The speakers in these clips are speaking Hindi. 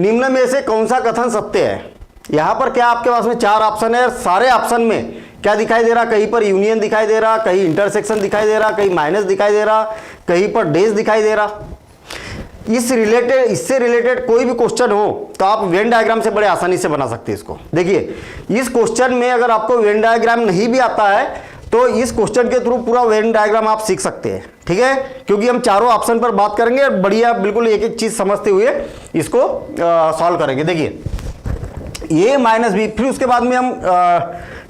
निम्न में से कौन सा कथन सत्य है। यहां पर क्या आपके पास में 4 ऑप्शन है, सारे ऑप्शन में क्या दिखाई दे रहा, कहीं पर यूनियन दिखाई दे रहा, कहीं इंटरसेक्शन दिखाई दे रहा, कहीं माइनस दिखाई दे रहा, कहीं पर डेज दिखाई दे रहा। इससे रिलेटेड कोई भी क्वेश्चन हो तो आप वेन डायग्राम से बड़े आसानी से बना सकते हैं इसको। देखिए इस क्वेश्चन में अगर आपको वेन डायग्राम नहीं भी आता है तो इस क्वेश्चन के थ्रू पूरा वेन डायग्राम आप सीख सकते हैं, ठीक है, क्योंकि हम चारों ऑप्शन पर बात करेंगे और बढ़िया बिल्कुल एक एक चीज समझते हुए इसको सॉल्व करेंगे। देखिए ए माइनस बी, फिर उसके बाद में हम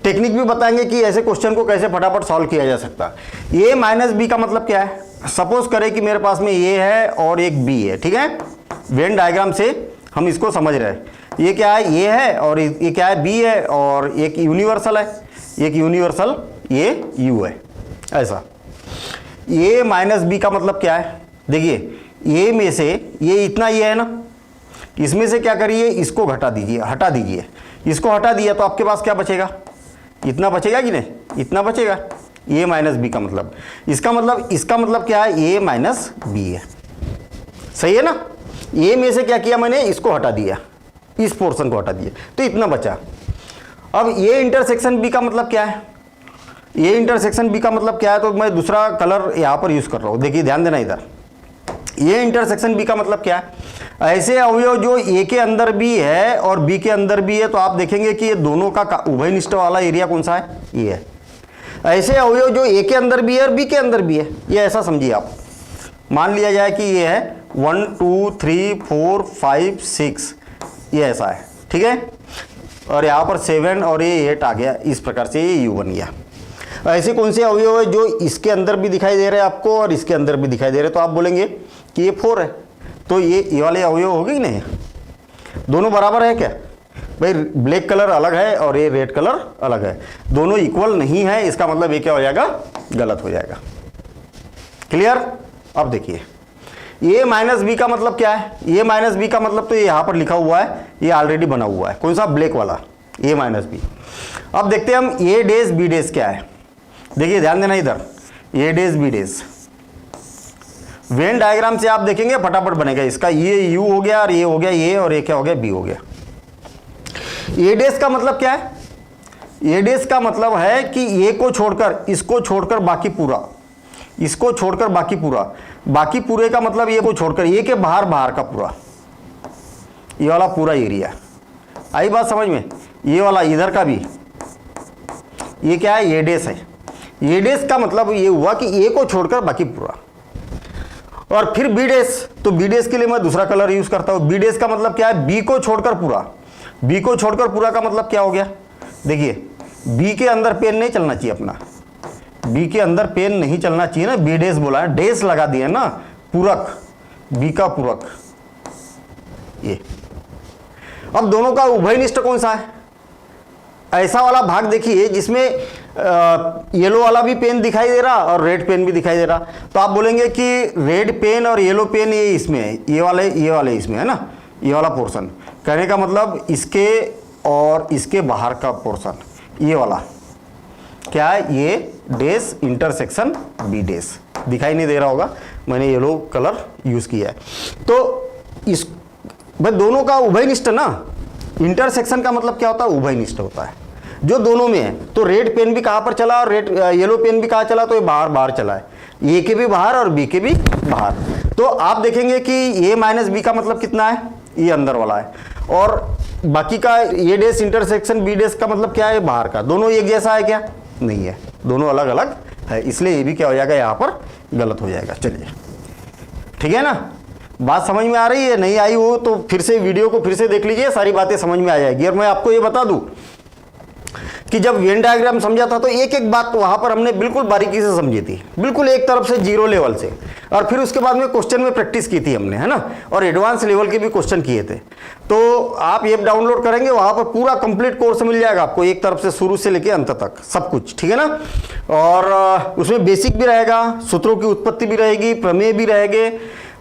टेक्निक भी बताएंगे कि ऐसे क्वेश्चन को कैसे फटाफट सॉल्व किया जा सकता है। ए माइनस बी का मतलब क्या है, सपोज करें कि मेरे पास में ए है और एक बी है, ठीक है, वेन डायग्राम से हम इसको समझ रहे हैं। ये क्या है, ए है और ये क्या है, बी है और एक यूनिवर्सल है, एक यूनिवर्सल ये यू है। ऐसा ए माइनस बी का मतलब क्या है, देखिए ए में से ये इतना ये है ना, इसमें से क्या करिए, इसको घटा दीजिए, हटा दीजिए, इसको हटा दिया तो आपके पास क्या बचेगा, इतना बचेगा कि नहीं, इतना बचेगा। ए माइनस बी का मतलब, इसका मतलब क्या है, ए माइनस बी है, सही है ना। ए में से क्या किया मैंने, इसको हटा दिया, इस पोर्शन को हटा दिया तो इतना बचा। अब ये इंटरसेक्शन बी का मतलब क्या है, ये इंटरसेक्शन बी का मतलब क्या है, तो मैं दूसरा कलर यहाँ पर यूज कर रहा हूँ, देखिए ध्यान देना इधर। ये इंटरसेक्शन बी का मतलब क्या है, ऐसे अवयव जो ए के अंदर भी है और बी के अंदर भी है, तो आप देखेंगे कि ये दोनों का उभयनिष्ठ वाला एरिया कौन सा है, ये है। ऐसे अवयव जो ए के अंदर भी है और बी के अंदर भी है, ये ऐसा समझिए आप, मान लिया जाए कि ये है 1 2 3 4 5 6, ये ऐसा है, ठीक है, और यहाँ पर 7 और ये 8 आ गया, इस प्रकार से ये यू बन गया। ऐसे कौन से अवयव है जो इसके अंदर भी दिखाई दे रहे हैं आपको और इसके अंदर भी दिखाई दे रहे हैं, तो आप बोलेंगे कि ये 4 है, तो ये वाले अवयव होंगे कि नहीं, दोनों बराबर है क्या भाई, ब्लैक कलर अलग है और ये रेड कलर अलग है, दोनों इक्वल नहीं है, इसका मतलब ये क्या हो जाएगा, गलत हो जाएगा। क्लियर। अब देखिए ए माइनस बी का मतलब क्या है, ए माइनस बी का मतलब तो ये यहां पर लिखा हुआ है, ये ऑलरेडी बना हुआ है, कौन सा, ब्लैक वाला, ए माइनस बी। अब देखते हैं हम ए डेज बी डेज क्या है। देखिए ध्यान देना इधर, A days B days venn diagram से आप देखेंगे फटाफट बनेगा इसका, ये यू हो गया और ये हो गया ये, और ये क्या हो गया, बी हो गया। ए डेज का मतलब क्या है, ए डेज का मतलब है कि ए को छोड़कर, इसको छोड़कर बाकी पूरा, इसको छोड़कर बाकी पूरा, बाकी पूरे का मतलब ये को छोड़कर, ये के बाहर बाहर का पूरा, ये वाला पूरा एरिया। आई बात समझ में, ये वाला इधर का भी, ये क्या है, ए डेज है। ए डेज का मतलब ये हुआ कि ए को छोड़कर बाकी पूरा। और फिर बी डेज, तो बी डेज के लिए मैं दूसरा कलर यूज करता हूं। बी डेज का मतलब क्या है, बी को छोड़कर पूरा, बी को छोड़कर पूरा का मतलब क्या हो गया, देखिए बी के अंदर पेन नहीं चलना चाहिए अपना, बी के अंदर पेन नहीं चलना चाहिए ना, बी डेज बोला है, डेज लगा दिया ना, पूरक, बी का पूरक ये। अब दोनों का उभयनिष्ठ कौन सा है, ऐसा वाला भाग देखिए जिसमें येलो वाला भी पेन दिखाई दे रहा और रेड पेन भी दिखाई दे रहा, तो आप बोलेंगे कि रेड पेन और येलो पेन ये इसमें है, ये वाले इसमें है ना, ये वाला पोर्शन। कहने का मतलब इसके और इसके बाहर का पोर्शन, ये वाला क्या है, ये डेज इंटरसेक्शन बी डेज, दिखाई नहीं दे रहा होगा, मैंने येलो कलर यूज किया है। तो इस भाई दोनों का उभयनिष्ठ ना, इंटरसेक्शन का मतलब क्या होता है, उभयनिष्ठ होता है, जो दोनों में है। तो रेड पेन भी कहाँ पर चला और येलो पेन भी कहाँ चला, तो ये बाहर बाहर चला है, ए के भी बाहर और बी के भी बाहर। तो आप देखेंगे कि ए माइनस बी का मतलब कितना है, ये अंदर वाला है, और बाकी का ए डेस इंटरसेक्शन बी डेस का मतलब क्या है, बाहर का। दोनों एक जैसा है क्या, नहीं है, दोनों अलग अलग है, इसलिए ये भी क्या हो जाएगा, यहाँ पर गलत हो जाएगा। चलिए ठीक है ना, बात समझ में आ रही है, नहीं आई हो तो फिर से वीडियो को फिर से देख लीजिए, सारी बातें समझ में आ जाएगी। और मैं आपको ये बता दूं कि जब वेन डायग्राम समझा था तो एक एक बात वहां पर हमने बिल्कुल बारीकी से समझी थी, बिल्कुल एक तरफ से जीरो लेवल से, और फिर उसके बाद में क्वेश्चन में प्रैक्टिस की थी हमने, है ना, और एडवांस लेवल के भी क्वेश्चन किए थे। तो आप ऐप डाउनलोड करेंगे, वहां पर पूरा कंप्लीट कोर्स मिल जाएगा आपको, एक तरफ से शुरू से लेके अंत तक सब कुछ, ठीक है ना। और उसमें बेसिक भी रहेगा, सूत्रों की उत्पत्ति भी रहेगी, प्रमेय भी रहेंगे,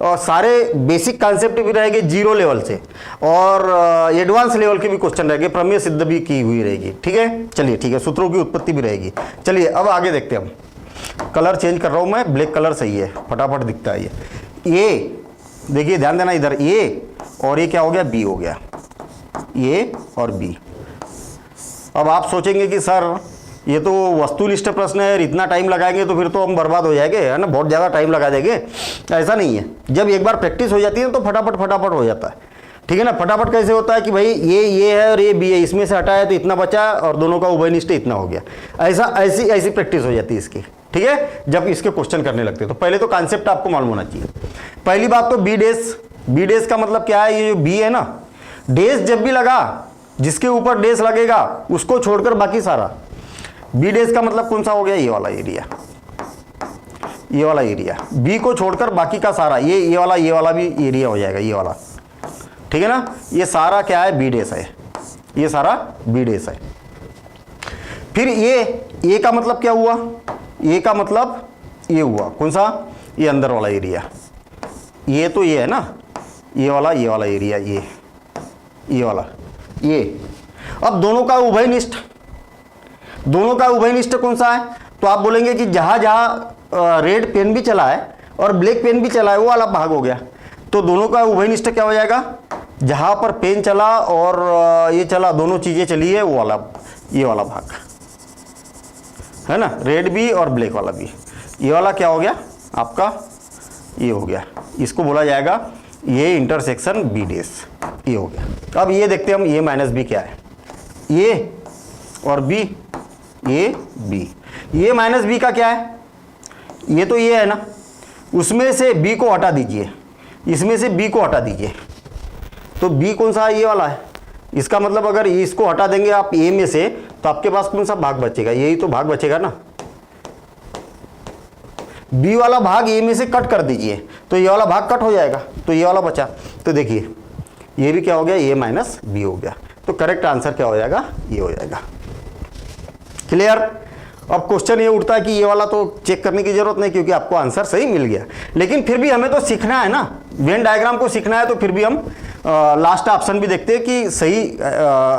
और सारे बेसिक कॉन्सेप्ट भी रहेंगे जीरो लेवल से, और एडवांस लेवल के भी क्वेश्चन रहेंगे, प्रमेय सिद्ध भी की हुई रहेगी, ठीक है। चलिए ठीक है, सूत्रों की उत्पत्ति भी रहेगी। चलिए अब आगे देखते हैं हम। कलर चेंज कर रहा हूं मैं, ब्लैक कलर सही है, फटाफट दिखता है ये। देखिए ध्यान देना इधर, ए और ये क्या हो गया, बी हो गया, ए और बी। अब आप सोचेंगे कि सर ये तो वस्तुनिष्ठ प्रश्न है, इतना टाइम लगाएंगे तो फिर तो हम बर्बाद हो जाएंगे, है ना, बहुत ज़्यादा टाइम लगा देंगे। ऐसा नहीं है, जब एक बार प्रैक्टिस हो जाती है तो फटाफट हो जाता है, ठीक है ना। फटाफट कैसे होता है कि भाई ये है और ये बी है, इसमें से हटाया तो इतना बचा और दोनों का उभयनिष्ठ इतना हो गया। ऐसी प्रैक्टिस हो जाती है इसकी, ठीक है, जब इसके क्वेश्चन करने लगते हैं। तो पहले तो कॉन्सेप्ट आपको मालूम होना चाहिए। पहली बात तो बी डेश का मतलब क्या है, ये जो बी है ना, डेश जब भी लगा, जिसके ऊपर डेश लगेगा उसको छोड़कर बाकी सारा। बी डेश का मतलब कौन सा हो गया, ये वाला एरिया, ये वाला एरिया, बी को छोड़कर बाकी का सारा, ये वाला भी एरिया हो जाएगा, ये वाला, ठीक है ना। ये सारा क्या है, बी डेश है, ये सारा बी डेश है। फिर ये का मतलब क्या हुआ, ए का मतलब ये हुआ, कौन सा, ये अंदर वाला एरिया, ये तो ये है ना, ये वाला एरिया, ये वाला, ये। अब दोनों का उभयनिष्ठ कौन सा है, तो आप बोलेंगे कि जहां रेड पेन भी चला है और ब्लैक पेन भी चला है, वो वाला भाग हो गया। तो दोनों का उभयनिष्ठ क्या हो जाएगा, जहां पर पेन चला और ये चला, दोनों चीजें चली है, वो वाला, ये वाला भाग है ना, रेड भी और ब्लैक वाला भी। ये वाला क्या हो गया आपका, ये हो गया, इसको बोला जाएगा ये इंटरसेक्शन बी डेश, ये हो गया। अब ये देखते हैं हम, ए माइनस बी क्या है, ए और B, A B. A minus B का क्या है, ये तो ये है ना, उसमें से बी को हटा दीजिए, इसमें से बी को हटा दीजिए, तो बी कौन सा है, ये वाला है। इसका मतलब अगर इसको हटा देंगे आप ए में से, तो आपके पास कौन सा भाग बचेगा, यही तो भाग बचेगा ना। बी वाला भाग ए में से कट कर दीजिए, तो ये वाला भाग कट हो जाएगा, तो ये वाला बचा। तो देखिए ये भी क्या हो गया, ए माइनस बी हो गया। तो करेक्ट आंसर क्या हो जाएगा, ये हो जाएगा। क्लियर। अब क्वेश्चन ये उठता है कि ये वाला तो चेक करने की जरूरत नहीं, क्योंकि आपको आंसर सही मिल गया, लेकिन फिर भी हमें तो सीखना है ना, वेन डायग्राम को सीखना है। तो फिर भी हम लास्ट ऑप्शन भी देखते हैं कि सही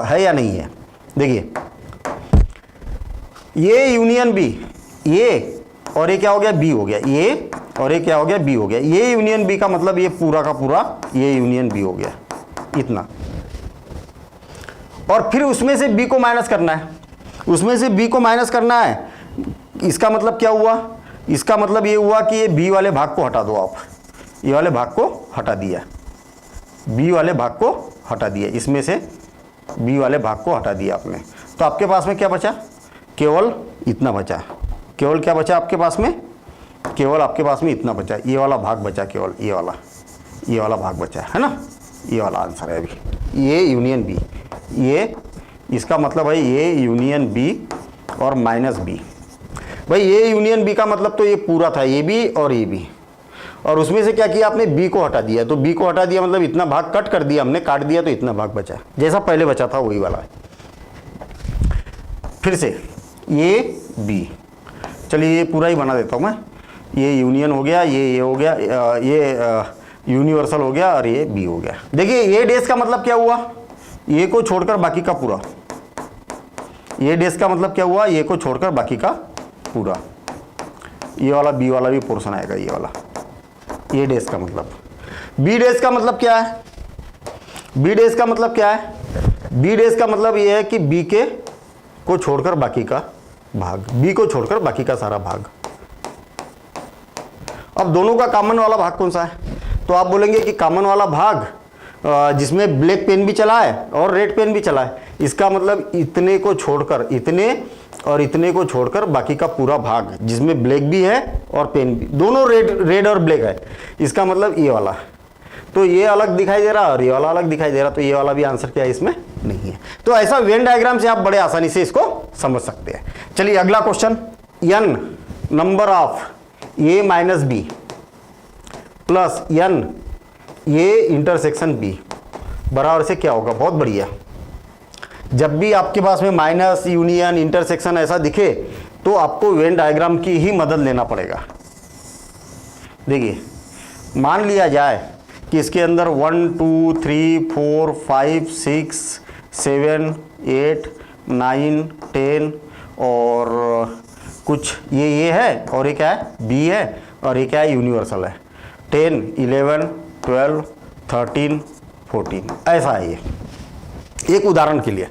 है या नहीं है। देखिए ये यूनियन बी, ये और ये क्या हो गया, बी हो गया, ये और ये क्या हो गया, बी हो गया। ये यूनियन बी का मतलब ये पूरा का पूरा ये यूनियन बी हो गया, इतना। और फिर उसमें से बी को माइनस करना है, उसमें से बी को माइनस करना है। इसका मतलब क्या हुआ, इसका मतलब ये हुआ कि ये बी वाले भाग को हटा दो आप, ये वाले भाग को हटा दिया, बी वाले भाग को हटा दिया, इसमें से बी वाले भाग को हटा दिया आपने। तो आपके पास में क्या बचा, केवल इतना बचा। केवल क्या बचा आपके पास में, केवल आपके पास में इतना बचा, ये वाला भाग बचा, केवल ये वाला भाग बचा है ना। ये वाला आंसर है अभी, ये यूनियन बी। ये इसका मतलब है ये यूनियन बी और माइनस बी। भाई ये यूनियन बी का मतलब तो ये पूरा था, ये बी और ये बी, और उसमें से क्या किया आपने, बी को हटा दिया। तो बी को हटा दिया मतलब इतना भाग कट कर दिया हमने, काट दिया, तो इतना भाग बचा, जैसा पहले बचा था वही वाला है। फिर से ये बी, चलिए ये पूरा ही बना देता हूँ मैं। ये यूनियन हो गया, ये हो गया, ये यूनिवर्सल हो गया और ये बी हो गया। देखिए ये डेश का मतलब क्या हुआ, ये को छोड़कर बाकी का पूरा। ये डेश का मतलब क्या हुआ, ये को छोड़कर बाकी का पूरा। ये वाला बी वाला भी पोर्शन आएगा, ये वाला। ये डेश का मतलब। बी डेश का मतलब क्या है, बी डेश का मतलब क्या है, बी डेश का मतलब ये है कि बी के को छोड़कर बाकी का भाग, बी को छोड़कर बाकी का सारा भाग। अब दोनों का कॉमन वाला भाग कौन सा है, तो आप बोलेंगे कि कॉमन वाला भाग जिसमें ब्लैक पेन भी चला है और रेड पेन भी चला है, इसका मतलब इतने को छोड़कर, इतने और इतने को छोड़कर बाकी का पूरा भाग जिसमें ब्लैक भी है और पेन भी, दोनों रेड और ब्लैक है, इसका मतलब ये वाला। तो ये अलग दिखाई दे रहा और ये वाला अलग दिखाई दे रहा, तो ये वाला भी आंसर क्या है, इसमें नहीं है। तो ऐसा वेन डायग्राम से आप बड़े आसानी से इसको समझ सकते हैं। चलिए अगला question, n number of a minus B plus n ये इंटरसेक्शन b बराबर से क्या होगा। बहुत बढ़िया। जब भी आपके पास में माइनस, यूनियन, इंटरसेक्शन ऐसा दिखे तो आपको वेन डायग्राम की ही मदद लेना पड़ेगा। देखिए मान लिया जाए कि इसके अंदर 1 2 3 4 5 6 7 8 9 10 और कुछ ये है, और ये क्या है, बी है, और ये क्या है, यूनिवर्सल है। 10 11 12 13 14, ऐसा है ये। एक उदाहरण के लिए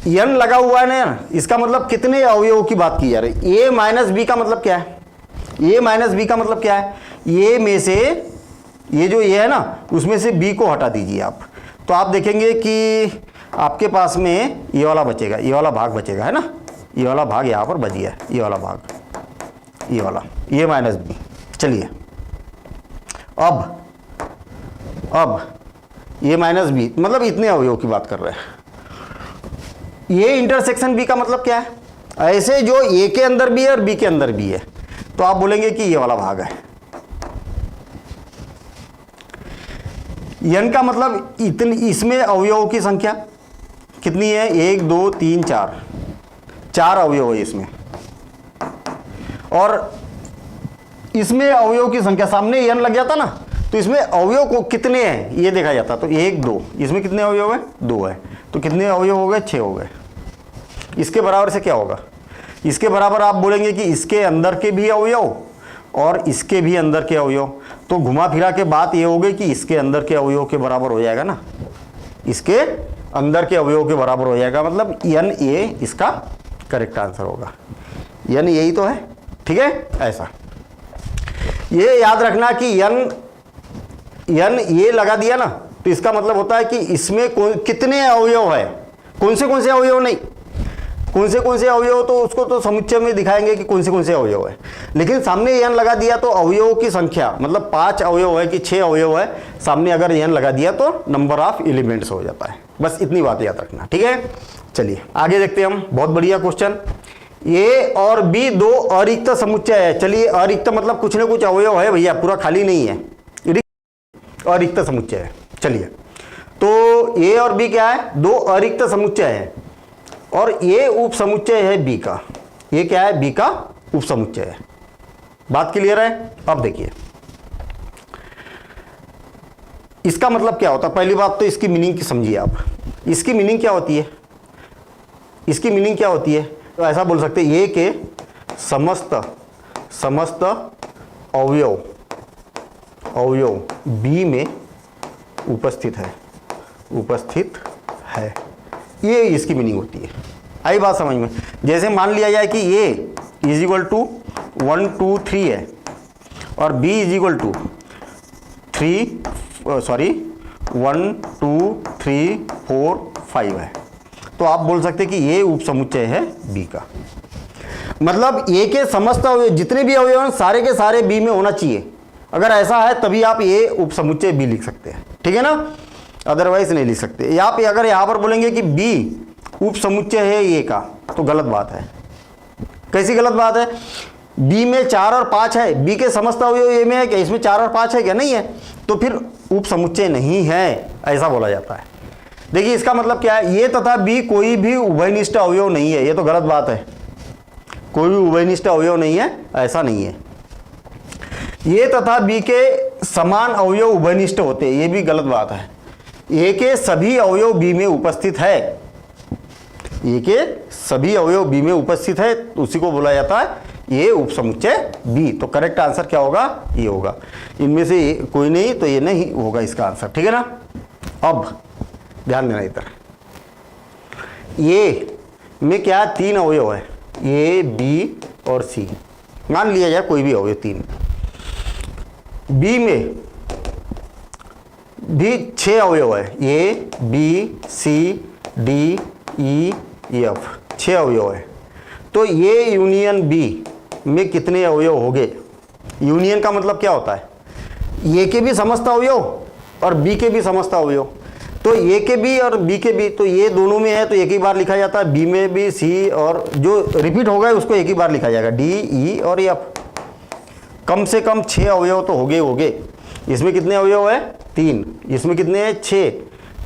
n लगा हुआ है ना, इसका मतलब कितने अवयवों की बात की जा रही है। a माइनस बी का मतलब क्या है, a माइनस बी का मतलब क्या है, a में से ये जो a है ना उसमें से b को हटा दीजिए आप, तो आप देखेंगे कि आपके पास में ये वाला बचेगा, ये वाला भाग बचेगा, है ना, ये वाला भाग यहाँ पर बच गया, ये वाला भाग, ये वाला a माइनस बी। चलिए अब a माइनस बी मतलब इतने अवयवों की बात कर रहे हैं। ये इंटरसेक्शन बी का मतलब क्या है, ऐसे जो ए के अंदर भी है और बी के अंदर भी है, तो आप बोलेंगे कि ये वाला भाग है। n का मतलब इतनी, इसमें अवयवों की संख्या कितनी है, 1 2 3 4, 4 अवयव है इसमें, और इसमें अवयव की संख्या सामने n लग जाता ना, तो इसमें अवयव को कितने हैं ये देखा जाता, तो 1 2, इसमें कितने अवयव है, 2 है, तो कितने अवयव हो गए, 6 हो गए। इसके बराबर से क्या होगा, इसके बराबर आप बोलेंगे कि इसके अंदर के भी अवयव और इसके भी अंदर के अवयव, तो घुमा फिरा के बात ये हो गई कि इसके अंदर के अवयव के बराबर हो जाएगा ना, इसके अंदर के अवयव के बराबर हो जाएगा, मतलब n a इसका करेक्ट आंसर होगा। n यही तो है, ठीक है। ऐसा ये याद रखना कि n ये लगा दिया ना, तो इसका मतलब होता है कि इसमें कितने अवयव है, कौन से अवयव नहीं, कौन से अवयव तो उसको तो समुच्चय में दिखाएंगे कि कौन से अवयव है, लेकिन सामने n लगा दिया तो अवयवों की संख्या, मतलब 5 अवयव है कि 6 अवयव है, सामने अगर n लगा दिया तो नंबर ऑफ एलिमेंट्स हो जाता है। बस इतनी बात याद रखना, ठीक है। चलिए आगे देखते हैं हम, बहुत बढ़िया क्वेश्चन। a और b दो अरिक्त समुच्चय है। चलिए अरिक्त मतलब कुछ ना कुछ अवयव है भैया, पूरा खाली नहीं है, अरिक्त समुच्चय है। चलिए तो a और b क्या है, दो अरिक्त समुच्चय है, और ये उप समुच्चय है b का, ये क्या है, b का उप समुच्चय है। बात क्लियर है। अब देखिए इसका मतलब क्या होता है, पहली बात तो इसकी मीनिंग की समझिए आप, इसकी मीनिंग क्या होती है, इसकी मीनिंग क्या होती है, तो ऐसा बोल सकते हैं, ये के समस्त अवयव b में उपस्थित है, ये इसकी मीनिंग होती है। आई बात समझ में। जैसे मान लिया जाए कि a इज इक्वल टू 1 2 3 है और b इज इक्वल टू 1 2 3 4 5 है, तो आप बोल सकते हैं कि ये उप समुच्चय है b का। मतलब a के समस्त अवयव, जितने भी अवयव हैं सारे के सारे b में होना चाहिए, अगर ऐसा है तभी आप ये उप समुच्चय b लिख सकते हैं, ठीक है ना, अदरवाइज नहीं लिख सकते। आप अगर यहाँ पर बोलेंगे कि b उप समुच्चय है a का, तो गलत बात है। कैसी गलत बात है, b में 4 और 5 है, b के समस्त अवयव a में है क्या, इसमें 4 और 5 है क्या, नहीं है, तो फिर उप समुच्चय नहीं है, ऐसा बोला जाता है। देखिए इसका मतलब क्या है, ये तथा b कोई भी उभयनिष्ठ अवयव नहीं है, ये तो गलत बात है, कोई भी उभयनिष्ठ अवयव नहीं है, ऐसा नहीं है। ये तथा b के समान अवयव उभयनिष्ठ होते हैं, ये भी गलत बात है। a के सभी अवयव b में उपस्थित है, a के सभी अवयव b में उपस्थित है, तो उसी को बोला जाता है ये उपसमुच्चय b। तो करेक्ट आंसर क्या होगा, ये होगा। इनमें से कोई नहीं तो ये नहीं होगा इसका आंसर, ठीक है ना। अब ध्यान देना इधर, ये में क्या 3 अवयव है, a b और c, मान लिया जाए कोई भी अवयव 3। b में भी 6 अवयव है, a b c d e f, 6 अवयव है, तो ये यूनियन b में कितने अवयव हो गए। यूनियन का मतलब क्या होता है, a के भी समस्त अवयव और b के भी समस्त अवयव, तो a के भी और b के भी, तो ये दोनों में है तो एक ही बार लिखा जाता है, b में भी c, और जो रिपीट होगा उसको एक ही बार लिखा जाएगा, d e और f। कम से कम 6 अवयव तो हो गए। इसमें कितने अवयव है, 3, इसमें कितने हैं, 6,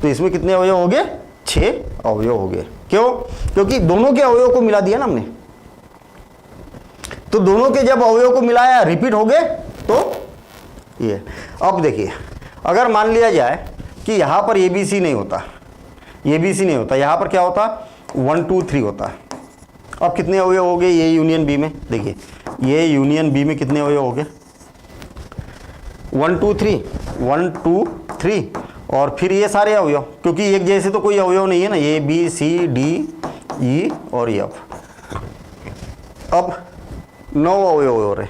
तो इसमें कितने अवयव हो गए, 6 अवयव हो गए। क्यों, क्योंकि दोनों के अवयव को मिला दिया ना हमने, तो दोनों के जब अवयव को मिलाया रिपीट हो गए तो ये। अब देखिए अगर मान लिया जाए कि यहां पर ABC नहीं होता, ABC नहीं होता, यहां पर क्या होता, 1 2 3 होता। अब कितने अवयव हो गए ये यूनियन B में, देखिए ये यूनियन B में कितने अवयव हो गए, 1 2 3, 1 2 3 और फिर ये सारे अवयव, क्योंकि एक जैसे तो कोई अवयव नहीं है ना, A B C D E और एफ। अब 9 अवयव हो रहे,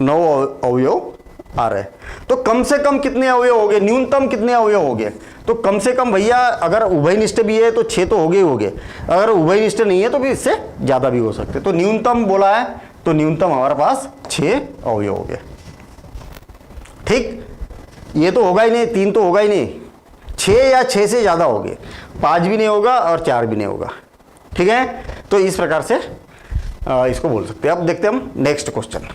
9 अवयव आ रहे, तो कम से कम कितने अवयव हो गए, न्यूनतम कितने अवयव हो गए? तो कम से कम भैया अगर उभयनिष्ठ भी है तो 6 तो हो गए ही हो गए, अगर उभयनिष्ठ नहीं है तो भी इससे ज़्यादा भी हो सकते। तो न्यूनतम बोला है तो न्यूनतम हमारे पास 6 अवयव हो गए। ठीक, ये तो होगा ही नहीं, 3 तो होगा ही नहीं, 6 या 6 से ज़्यादा हो गए, 5 भी नहीं होगा और 4 भी नहीं होगा। ठीक है, तो इस प्रकार से इसको बोल सकते हैं। अब देखते हैं हम नेक्स्ट क्वेश्चन।